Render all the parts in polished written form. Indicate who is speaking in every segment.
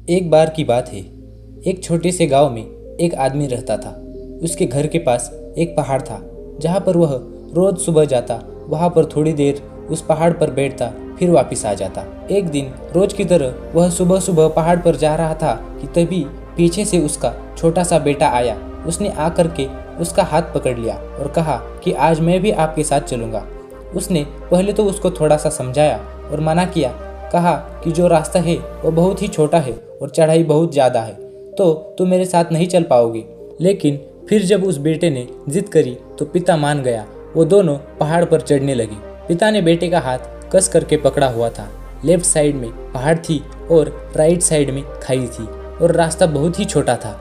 Speaker 1: एक बार की बात है। एक छोटे से गांव में एक आदमी रहता था। उसके घर के पास एक पहाड़ था जहां पर वह रोज सुबह जाता, वहां पर थोड़ी देर उस पहाड़ पर बैठता, फिर वापस आ जाता। एक दिन रोज की तरह वह सुबह सुबह पहाड़ पर जा रहा था कि तभी पीछे से उसका छोटा सा बेटा आया। उसने आकर के उसका हाथ पकड़ लिया और कहा कि आज मैं भी आपके साथ चलूंगा। उसने पहले तो उसको थोड़ा सा समझाया और मना किया, कहा कि जो रास्ता है वो बहुत ही छोटा है और चढ़ाई बहुत ज़्यादा है, तो तुम मेरे साथ नहीं चल पाओगे। लेकिन फिर जब उस बेटे ने जिद करी तो पिता मान गया। वो दोनों पहाड़ पर चढ़ने लगे। पिता ने बेटे का हाथ कस करके पकड़ा हुआ था। लेफ्ट साइड में पहाड़ थी और राइट साइड में खाई थी और रास्ता बहुत ही छोटा था।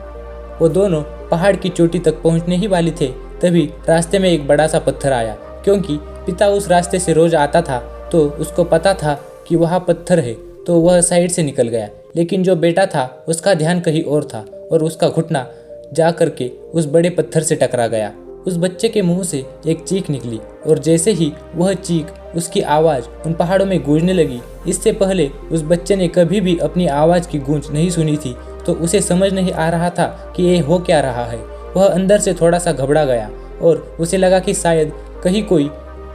Speaker 1: वो दोनों पहाड़ की चोटी तक पहुंचने ही वाले थे, तभी रास्ते में एक बड़ा सा पत्थर आया। क्योंकि पिता उस रास्ते से रोज आता था तो उसको पता था कि वहाँ पत्थर है, तो वह साइड से निकल गया। लेकिन जो बेटा था उसका ध्यान कहीं और था और उसका घुटना जा करके उस बड़े पत्थर से टकरा गया। उस बच्चे के मुंह से एक चीख निकली और जैसे ही वह चीख, उसकी आवाज़ उन पहाड़ों में गूंजने लगी। इससे पहले उस बच्चे ने कभी भी अपनी आवाज़ की गूंज नहीं सुनी थी, तो उसे समझ नहीं आ रहा था कि ये हो क्या रहा है। वह अंदर से थोड़ा सा घबरा गया और उसे लगा कि शायद कहीं कोई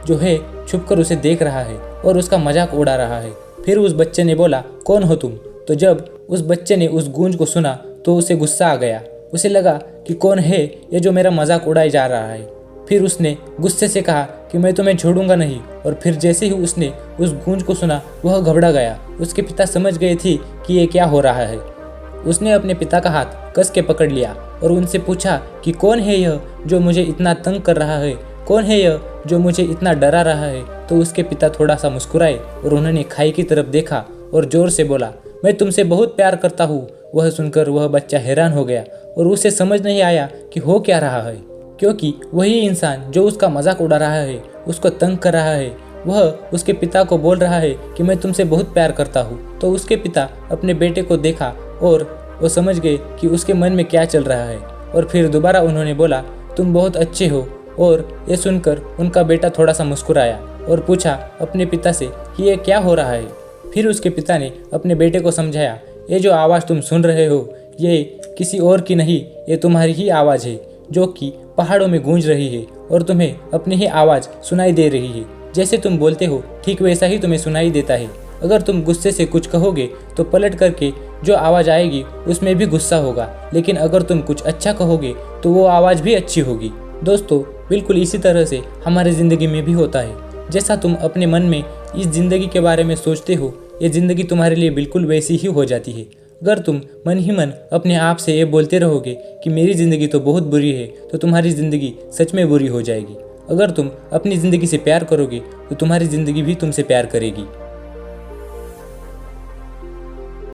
Speaker 1: जो है छुपकर उसे देख रहा है और उसका मजाक उड़ा रहा है। फिर उस बच्चे ने बोला, कौन हो तुम? तो जब उस बच्चे ने उस गूंज को सुना तो उसे गुस्सा आ गया। उसे लगा कि कौन है ये जो मेरा मजाक उड़ाए जा रहा है। फिर उसने गुस्से से कहा कि मैं तुम्हें छोड़ूंगा नहीं। और फिर जैसे ही उसने उस गूंज को सुना वह घबरा गया। उसके पिता समझ गए थे कि ये क्या हो रहा है। उसने अपने पिता का हाथ कस के पकड़ लिया और उनसे पूछा कि कौन है यह जो मुझे इतना तंग कर रहा है, कौन है यह जो मुझे इतना डरा रहा है। तो उसके पिता थोड़ा सा मुस्कुराए और उन्होंने खाई की तरफ देखा और जोर से बोला, मैं तुमसे बहुत प्यार करता हूँ। वह सुनकर वह बच्चा हैरान हो गया और उसे समझ नहीं आया कि हो क्या रहा है, क्योंकि वही इंसान जो उसका मजाक उड़ा रहा है, उसको तंग कर रहा है, वह उसके पिता को बोल रहा है कि मैं तुमसे बहुत प्यार करता हूँ। तो उसके पिता अपने बेटे को देखा और वो समझ गए कि उसके मन में क्या चल रहा है। और फिर दोबारा उन्होंने बोला, तुम बहुत अच्छे हो। और ये सुनकर उनका बेटा थोड़ा सा मुस्कुराया और पूछा अपने पिता से कि ये क्या हो रहा है। फिर उसके पिता ने अपने बेटे को समझाया, ये जो आवाज़ तुम सुन रहे हो ये किसी और की नहीं, ये तुम्हारी ही आवाज़ है जो कि पहाड़ों में गूंज रही है और तुम्हें अपनी ही आवाज़ सुनाई दे रही है। जैसे तुम बोलते हो ठीक वैसा ही तुम्हें सुनाई देता है। अगर तुम गुस्से से कुछ कहोगे तो पलट करके जो आवाज़ आएगी उसमें भी गुस्सा होगा, लेकिन अगर तुम कुछ अच्छा कहोगे तो वो आवाज़ भी अच्छी होगी। दोस्तों, बिल्कुल इसी तरह से हमारी ज़िंदगी में भी होता है। जैसा तुम अपने मन में इस ज़िंदगी के बारे में सोचते हो, ये ज़िंदगी तुम्हारे लिए बिल्कुल वैसी ही हो जाती है। अगर तुम मन ही मन अपने आप से ये बोलते रहोगे कि मेरी ज़िंदगी तो बहुत बुरी है, तो तुम्हारी ज़िंदगी सच में बुरी हो जाएगी। अगर तुम अपनी ज़िंदगी से प्यार करोगे तो तुम्हारी ज़िंदगी भी तुमसे प्यार करेगी।